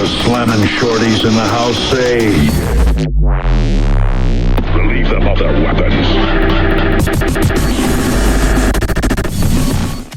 the slamming shorties in the house say, relieve them of their weapons.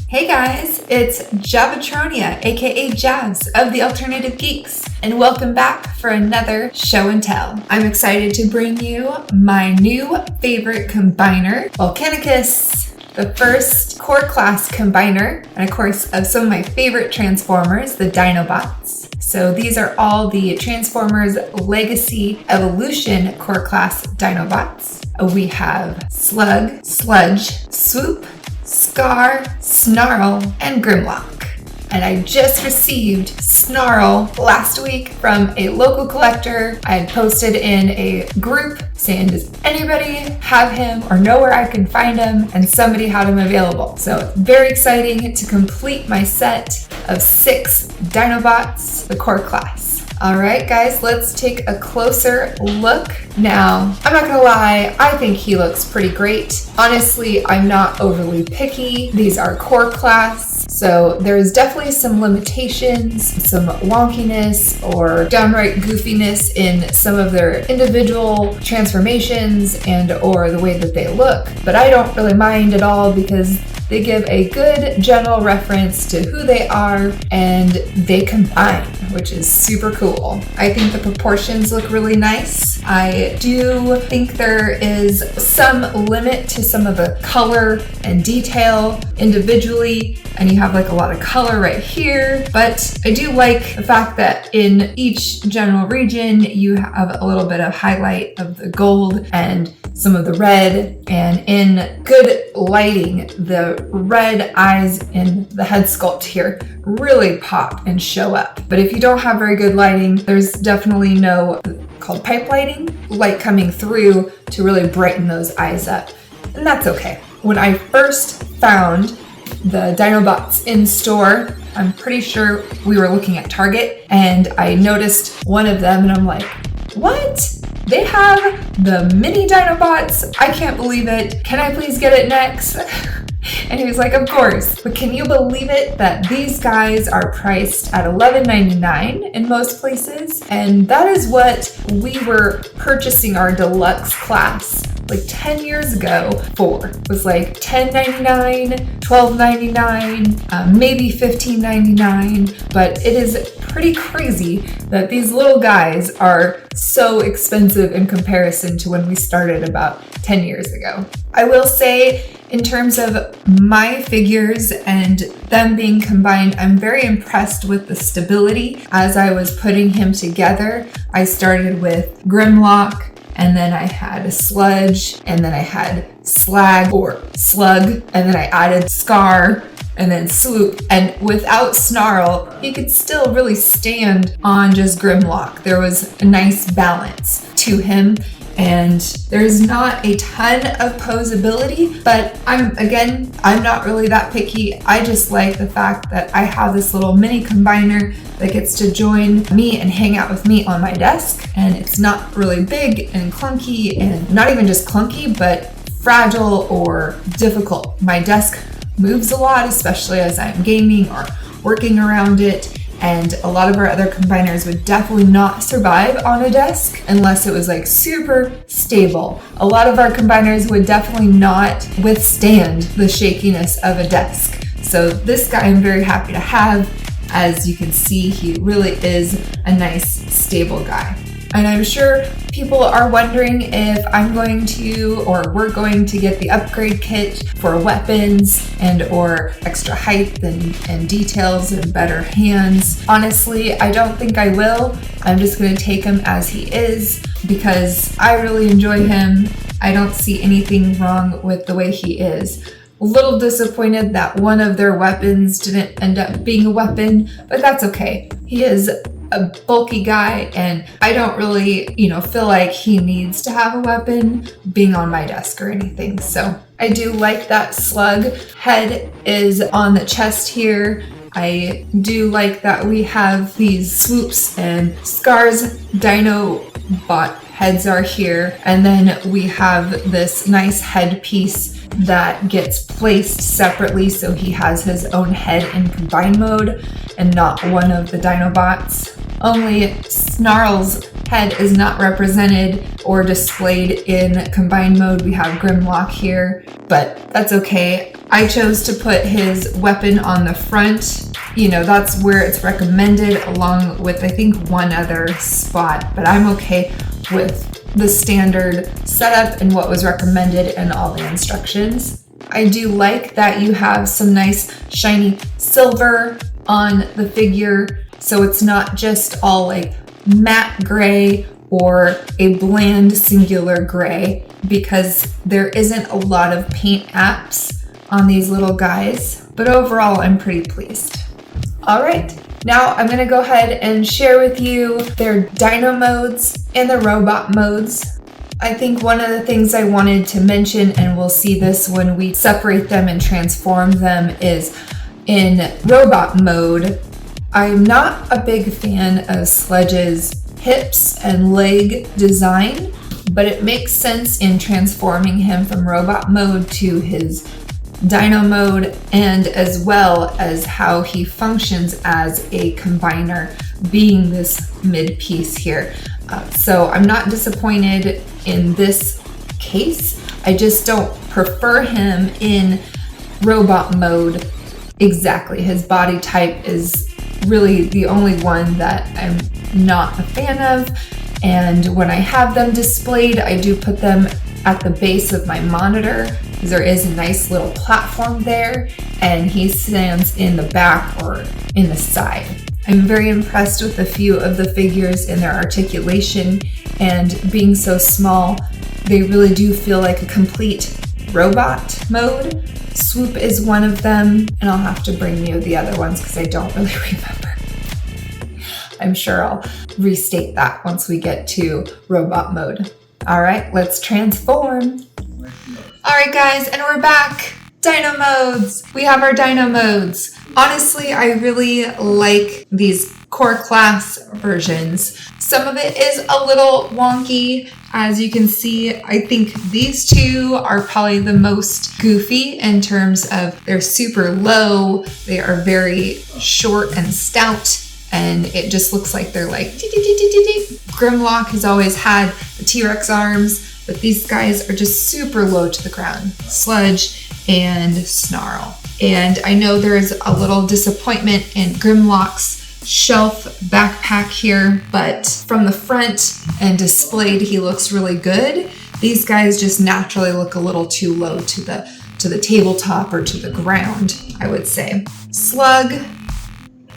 Hey guys, it's Javatronia, aka Javs of the Alternative Geeks, and welcome back for another show and tell. I'm excited to bring you my new favorite combiner, Volcanicus, the first core class combiner, and of course of some of my favorite Transformers, the Dinobots. So these are all the Transformers Legacy Evolution core class Dinobots. We have Slug, Sludge, Swoop, Scar, Snarl, and Grimlock. And I just received Snarl last week from a local collector. I had posted in a group saying, does anybody have him or know where I can find him? And somebody had him available. So it's very exciting to complete my set of 6 Dinobots, the core class. All right, guys, let's take a closer look. Now, I'm not gonna lie, I think he looks pretty great. Honestly, I'm not overly picky. These are core class, so there's definitely some limitations, some wonkiness or downright goofiness in some of their individual transformations and or the way that they look. But I don't really mind at all because they give a good general reference to who they are and they combine, which is super cool. I think the proportions look really nice. I do think there is some limit to some of the color and detail individually, and you have like a lot of color right here, but I do like the fact that in each general region you have a little bit of highlight of the gold and some of the red, and in good lighting, the red eyes in the head sculpt here really pop and show up. But if you don't have very good lighting, there's definitely no called pipe lighting, light coming through to really brighten those eyes up. And that's okay. When I first found the Dinobots in store, I'm pretty sure we were looking at Target, and I noticed one of them and I'm like, what? They have the mini Dinobots? I can't believe it. Can I please get it next? And he was like, of course. But can you believe it that these guys are priced at $11.99 in most places? And that is what we were purchasing our deluxe class like 10 years ago for. It was like $10.99, $12.99, maybe $15.99. But it is pretty crazy that these little guys are so expensive in comparison to when we started about 10 years ago. I will say, in terms of my figures and them being combined, I'm very impressed with the stability. As I was putting him together, I started with Grimlock, and then I had a Sludge, and then I had Slag or Slug, and then I added Scar, and then Swoop. And without Snarl, he could still really stand on just Grimlock. There was a nice balance to him. And there's not a ton of posability, but I'm not really that picky. I just like the fact that I have this little mini combiner that gets to join me and hang out with me on my desk. And it's not really big and clunky, and not even just clunky, but fragile or difficult. My desk moves a lot, especially as I'm gaming or working around it. And a lot of our other combiners would definitely not survive on a desk unless it was like super stable. A lot of our combiners would definitely not withstand the shakiness of a desk. So this guy I'm very happy to have. As you can see, he really is a nice, stable guy. And I'm sure people are wondering if I'm going to, or we're going to get the upgrade kit for weapons and or extra height and details and better hands. Honestly, I don't think I will. I'm just going to take him as he is because I really enjoy him. I don't see anything wrong with the way he is. A little disappointed that one of their weapons didn't end up being a weapon, but that's okay. He is a bulky guy, and I don't really, feel like he needs to have a weapon being on my desk or anything. So I do like that Slug head is on the chest here. I do like that we have these Swoops and Scar's Dinobot heads are here. And then we have this nice headpiece that gets placed separately, so he has his own head in combine mode and not one of the Dinobots. Only Snarl's head is not represented or displayed in combined mode. We have Grimlock here, but that's okay. I chose to put his weapon on the front. That's where it's recommended, along with I think one other spot, but I'm okay with the standard setup and what was recommended and all the instructions. I do like that you have some nice shiny silver on the figure, so it's not just all like matte gray or a bland singular gray, because there isn't a lot of paint apps on these little guys, but overall I'm pretty pleased. All right, now I'm gonna go ahead and share with you their dino modes and the robot modes. I think one of the things I wanted to mention, and we'll see this when we separate them and transform them, is in robot mode, I'm not a big fan of Sledge's hips and leg design, but it makes sense in transforming him from robot mode to his dino mode, and as well as how he functions as a combiner, being this mid piece here. So I'm not disappointed in this case. I just don't prefer him in robot mode exactly. His body type is really the only one that I'm not a fan of. And when I have them displayed, I do put them at the base of my monitor, because there is a nice little platform there, and he stands in the back or in the side. I'm very impressed with a few of the figures in their articulation, and being so small, they really do feel like a complete robot mode. Swoop is one of them, and I'll have to bring you the other ones because I don't really remember. I'm sure I'll restate that once we get to robot mode. All right, let's transform. All right, guys, and we're back. Dino modes. We have our dino modes. Honestly, I really like these core class versions. Some of it is a little wonky. As you can see, I think these two are probably the most goofy in terms of they're super low. They are very short and stout, and it just looks like they're like Grimlock has always had the T-Rex arms, but these guys are just super low to the ground. Sludge and Snarl. And I know there is a little disappointment in Grimlock's shelf backpack here, but from the front and displayed, he looks really good. These guys just naturally look a little too low to the tabletop or to the ground, I would say. Slug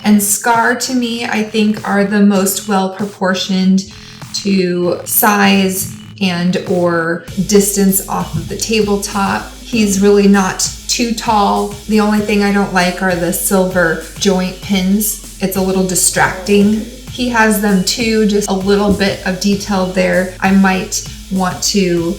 and Scar, to me, I think are the most well proportioned to size and or distance off of the tabletop. He's really not too tall. The only thing I don't like are the silver joint pins. It's a little distracting. He has them too, just a little bit of detail there. I might want to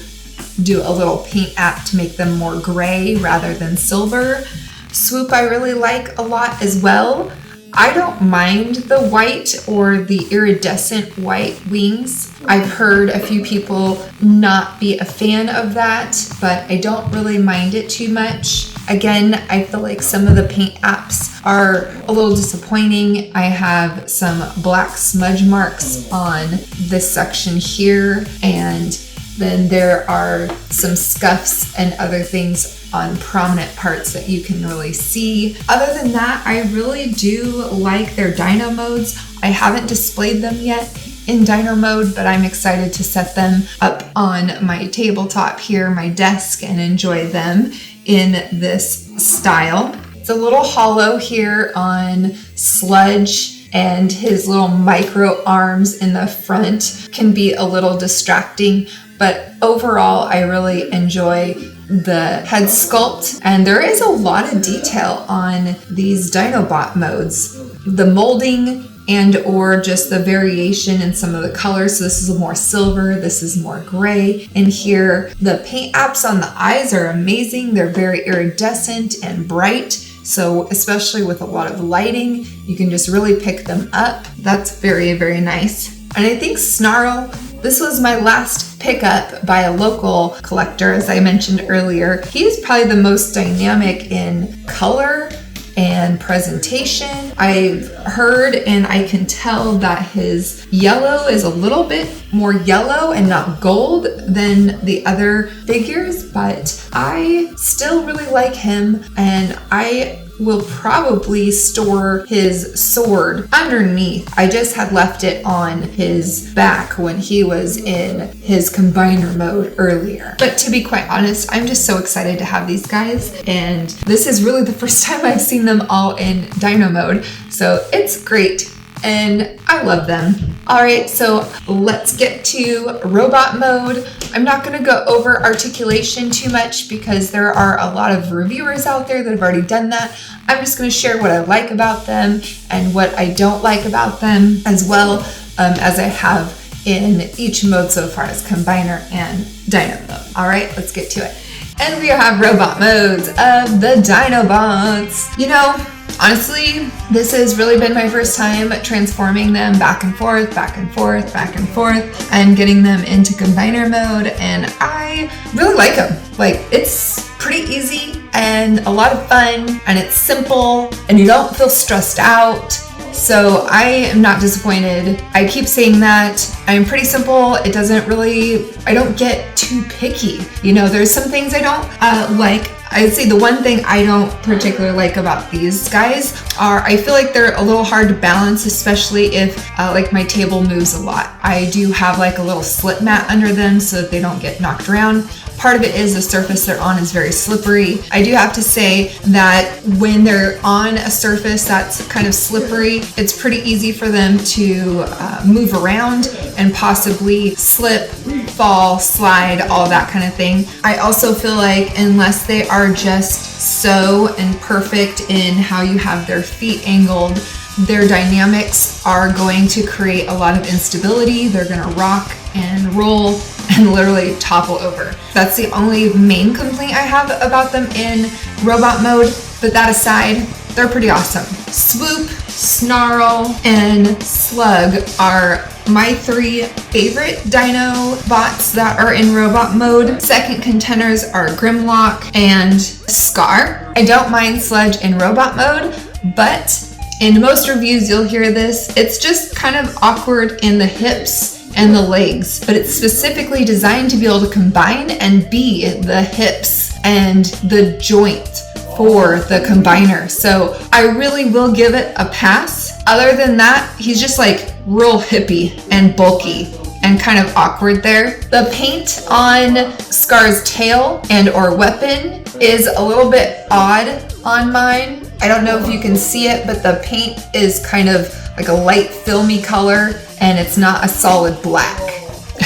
do a little paint app to make them more gray rather than silver. Swoop I really like a lot as well. I don't mind the white or the iridescent white wings. I've heard a few people not be a fan of that, but I don't really mind it too much. Again, I feel like some of the paint apps are a little disappointing. I have some black smudge marks on this section here, and then there are some scuffs and other things on prominent parts that you can really see. Other than that, I really do like their dino modes. I haven't displayed them yet in dino mode, but I'm excited to set them up on my tabletop here, my desk, and enjoy them in this style. It's a little hollow here on Sludge, and his little micro arms in the front can be a little distracting, but overall I really enjoy the head sculpt, and there is a lot of detail on these Dinobot modes. The molding and or just the variation in some of the colors. So this is more silver, this is more gray. And here the paint apps on the eyes are amazing. They're very iridescent and bright. So especially with a lot of lighting, you can just really pick them up. That's very, very nice. And I think Snarl, this was my last pickup by a local collector, as I mentioned earlier. He's probably the most dynamic in color and presentation. I've heard and I can tell that his yellow is a little bit more yellow and not gold than the other figures, but I still really like him, and I will probably store his sword underneath. I just had left it on his back when he was in his combiner mode earlier. But to be quite honest, I'm just so excited to have these guys, and this is really the first time I've seen them all in dino mode, so it's great. And I love them. All right, so let's get to robot mode. I'm not gonna go over articulation too much because there are a lot of reviewers out there that have already done that. I'm just gonna share what I like about them and what I don't like about them, as well as I have in each mode so far as combiner and dino mode. All right, let's get to it. And we have robot modes of the Dinobots. You know, honestly, this has really been my first time transforming them back and forth, back and forth, back and forth, and getting them into combiner mode, and I really like them. Like, it's pretty easy and a lot of fun, and it's simple, and you don't feel stressed out. So I am not disappointed. I keep saying that. I'm pretty simple. It doesn't really, I don't get too picky. You know, there's some things I don't like. I'd say the one thing I don't particularly like about these guys are, I feel like they're a little hard to balance, especially if like my table moves a lot. I do have like a little slip mat under them so that they don't get knocked around. Part of it is the surface they're on is very slippery. I do have to say that when they're on a surface that's kind of slippery, it's pretty easy for them to move around and possibly slip, fall, slide, all that kind of thing. I also feel like unless they are just so and perfect in how you have their feet angled, their dynamics are going to create a lot of instability. They're going to rock and roll and literally topple over. That's the only main complaint I have about them in robot mode, but that aside, they're pretty awesome. Swoop, Snarl, and Slug are my 3 favorite Dinobots that are in robot mode. Second contenders are Grimlock and Scar. I don't mind Sludge in robot mode, but in most reviews you'll hear this, it's just kind of awkward in the hips and the legs, but it's specifically designed to be able to combine and be the hips and the joint for the combiner. So I really will give it a pass. Other than that, he's just like real hippie and bulky and kind of awkward there. The paint on Scar's tail and or weapon is a little bit odd on mine. I don't know if you can see it, but the paint is kind of like a light filmy color and it's not a solid black.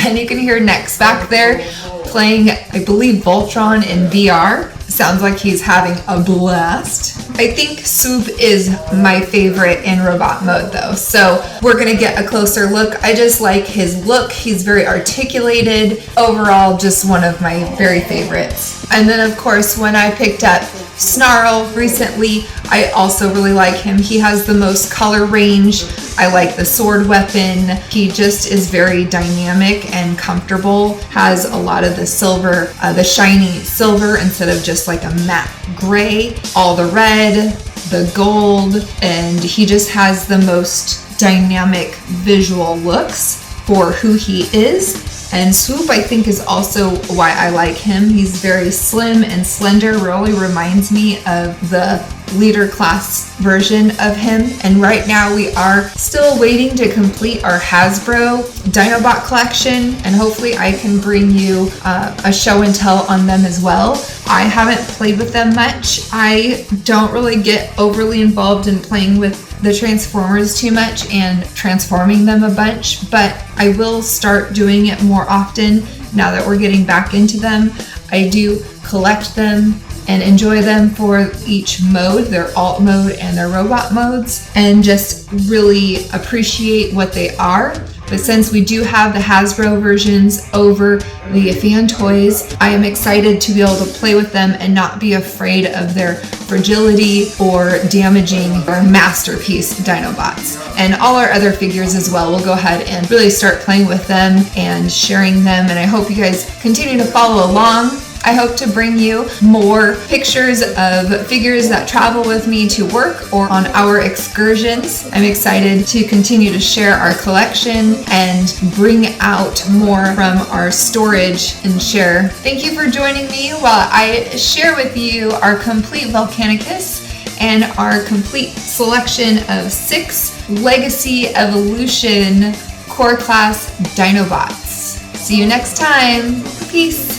And you can hear Nex back there playing, I believe, Voltron in VR. Sounds like he's having a blast. I think Swoop is my favorite in robot mode though, so we're gonna get a closer look. I just like his look. He's very articulated. Overall, just one of my very favorites. And then of course, when I picked up Snarl recently, I also really like him. He has the most color range. I like the sword weapon. He just is very dynamic and comfortable. Has a lot of the silver, the shiny silver instead of just like a matte gray. All the red, the gold, and he just has the most dynamic visual looks for who he is. And Swoop, I think, is also why I like him. He's very slim and slender, really reminds me of the leader class version of him. And right now we are still waiting to complete our Hasbro Dinobot collection, and hopefully I can bring you a show and tell on them as well. I haven't played with them much. I don't really get overly involved in playing with the Transformers too much and transforming them a bunch, but I will start doing it more often now that we're getting back into them. I do collect them and enjoy them for each mode, their alt mode and their robot modes, and just really appreciate what they are. But since we do have the Hasbro versions over the fan toys, I am excited to be able to play with them and not be afraid of their fragility or damaging our masterpiece Dinobots. And all our other figures as well. We'll go ahead and really start playing with them and sharing them. And I hope you guys continue to follow along. I hope to bring you more pictures of figures that travel with me to work or on our excursions. I'm excited to continue to share our collection and bring out more from our storage and share. Thank you for joining me while I share with you our complete Volcanicus and our complete selection of 6 Legacy Evolution Core Class Dinobots. See you next time. Peace.